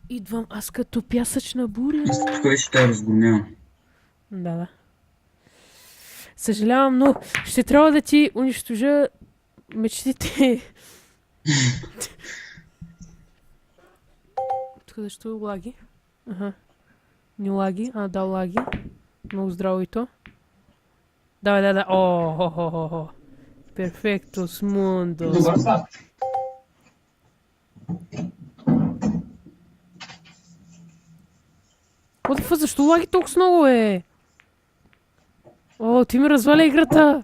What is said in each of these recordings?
Идвам аз като пясъчна буря. Тук вече те разгонявам. Да. Съжалявам, но ще трябва да ти унищожа мечтите. Тук защо лаги? Ага. Не лаги, да, лаги. Много здраво и то. Давай, да. О. Перфектус мундус. Добър сад. What the fuck, защо лаги толкова много, е? О, ти ми разваля играта.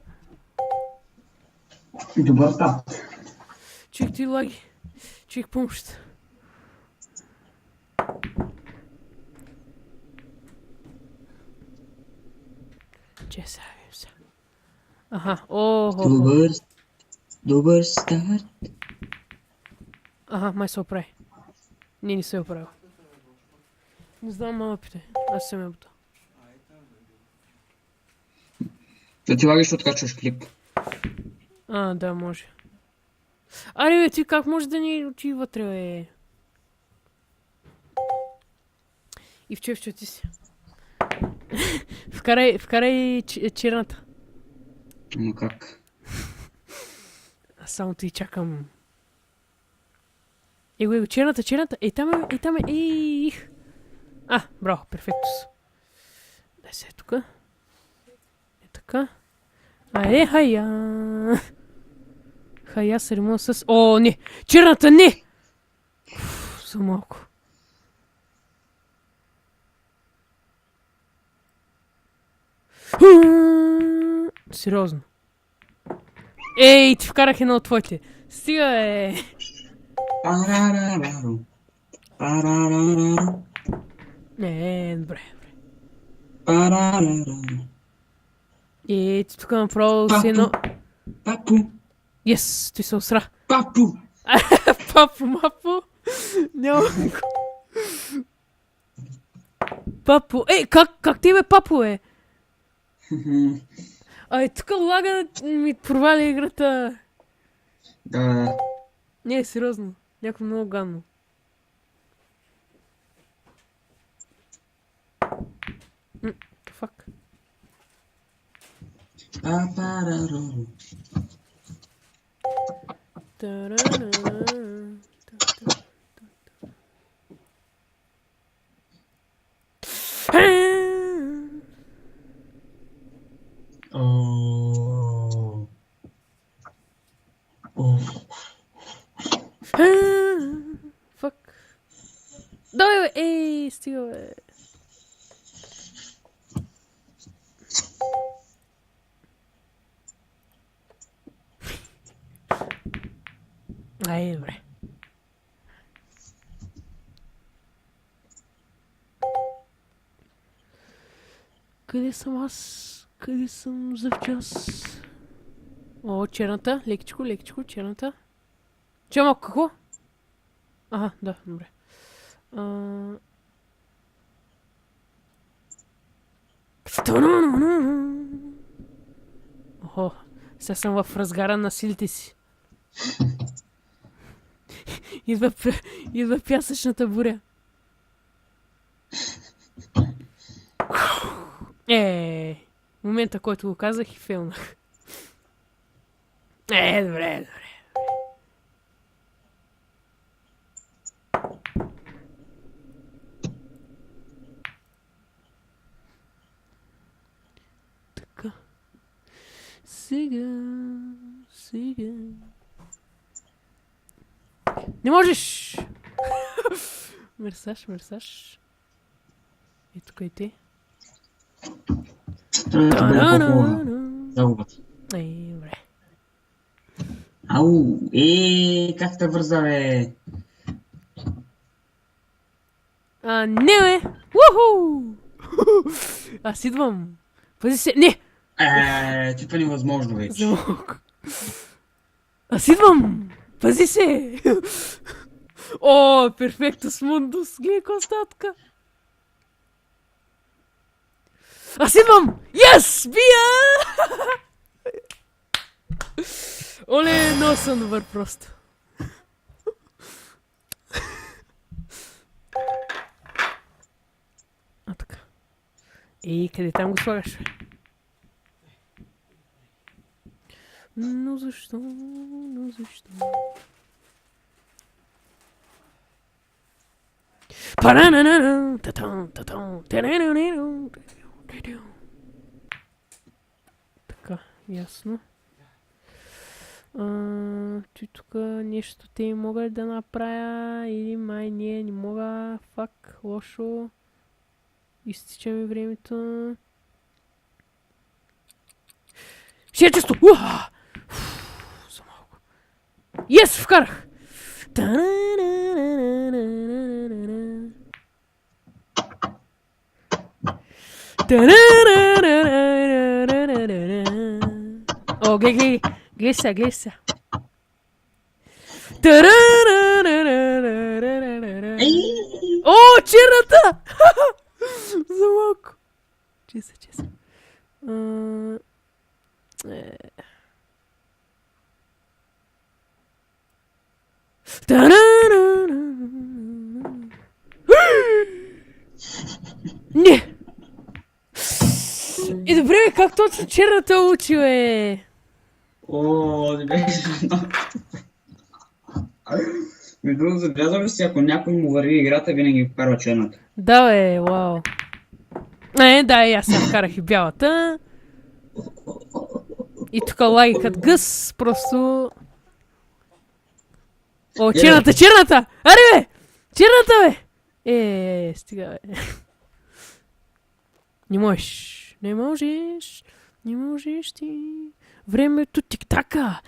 Добър сад. Чик, ти лаги. Чик, помощ. Че сега. Аха, Добър старт. Аха, май се оправи. Не се е оправил. Не знам мапите. Аз съм ебата. Да ти лагаш, откачваш клип. Да, може. Аре, бе, ти как може да ни учи вътре, бе? Ивче, ти си. Вкарай черната. Ама как? Аз само ти чакам. Его, черната. Ей, там е. Их. Браво, перфектус. Дай се тук. Е така. Хая. Хая се ремонт с... О, не! Черната, не! За малко. Сериозно. Ей, ти вкарах едно от твоите. Стига, е. Не, добре. Ти тук направо си едно... Папу. Yes, ти се осра. Папу. Мапо. Няма го. Папу. Ей, как ти бе папу, е? Тук лага ми проваля играта. Да. Не, сериозно. Някакво много гадно. Фак. Фак. Давай, бе! Ей, стига, бе! Добре. Къде съм аз? Къде съм завчас? О, черната. Лекичко, черната. Че малко какво? Да, добре. Охо, сега съм в разгара на силите си. Идва пясъчната буря. Момента, който го казах и фейлнах. Добре. Така. Сега. Не можеш! Мерсаш. И тук и ти. Загубата. Добре. Ау, как те върза, бе? Не, бе! Уху! Аз идвам. Пази се. Не! Това невъзможно вече. За малко. Аз идвам! Пази се! О, перфектус мундус! Гледай констатка! Аз идвам! Yes! Бия! Оле, много съм добър просто. И къде там го слагаш? Но защо? Но защо? Парананана, татан, татан, терененено. Така, ясно. Ти тук нещо те могат да направя или май не мога. Фак, лошо. Изтича ми времето. Ще е често! За малко. Yes, вкарах! О, гледай сега, гледай сега. О, черната! За малко. Чеса. Не! И добре, как точно черната учи, бе? О, не беше много. Между другото, забелязал ли си, ако някой му върви играта, винаги вкарва черната? Да, бе, вау. Да, и аз сега вкарах и бялата. И тук лагикът гъс, просто... О, черната! Аре, бе! Черната, бе! Стига, бе. Не можеш ти. Времето тик-така.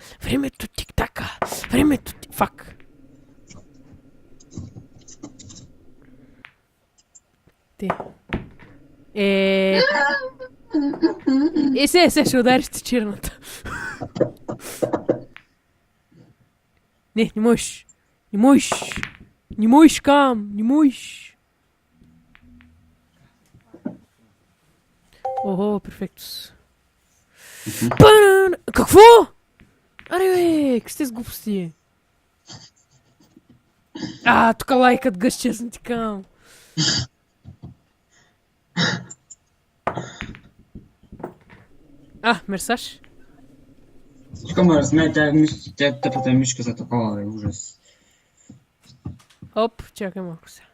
Фак. Ти. Се ще удариш ти черната. Не можеш. Не можеш, кам. Не можеш. Охо, перфектус. Какво? Аре, бе, как сте с глупости? Тук лайкът гъс, честно ти кам. Мерсаж? Всичко ме разсмее, тя тъпата мишка за такова, ужас. Оп, чакай малко сега.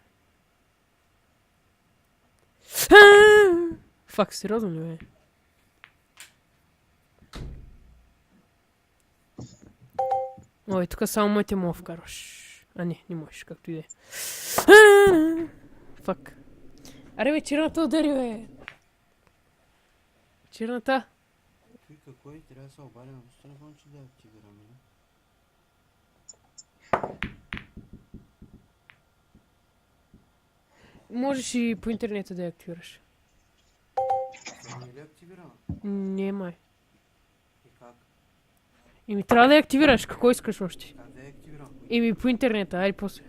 Фак, сериозно ли, бе? Ой, тук само моите мога вкарваш. Не можеш, както и да е. Фак. Аре, бе, черната удари, бе. Черната. Какво и трябва да се обадя на телефон, че да активираме, не? Можеш и по интернета да я активираш. Не е ли активирана? Не, май. И как? Трябва да я активираш. Какво искаш още? Как да я активирам? По интернета, айде после.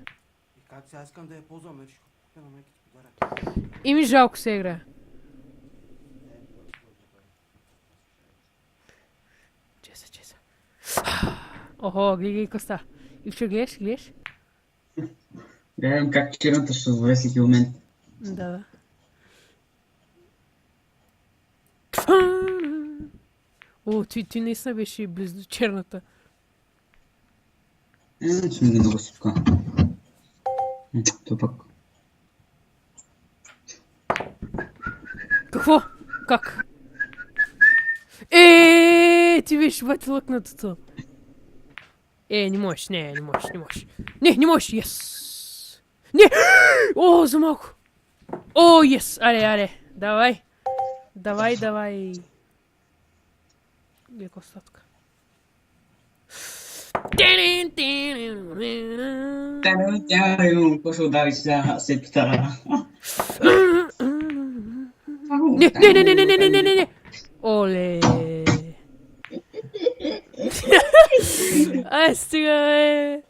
И как сега искам да я ползвам, ще купя на майките подарък. Жалко се играе. Чеса. Охо, гледай коста. И ще гледаш? Гледам как черната ще звъре всеки момент. Да. О, ти наистина беше близо до черната. Ще ми ги много сипка. То пък. Какво? Как? Ти беше бати лъкнатото. Не можеш. Не можеш, yes. Не! О, за малко. О, yes, аре. Давай. Леко остатка. Какво ще удариш сега септа? Не. Оле. Стига, бе.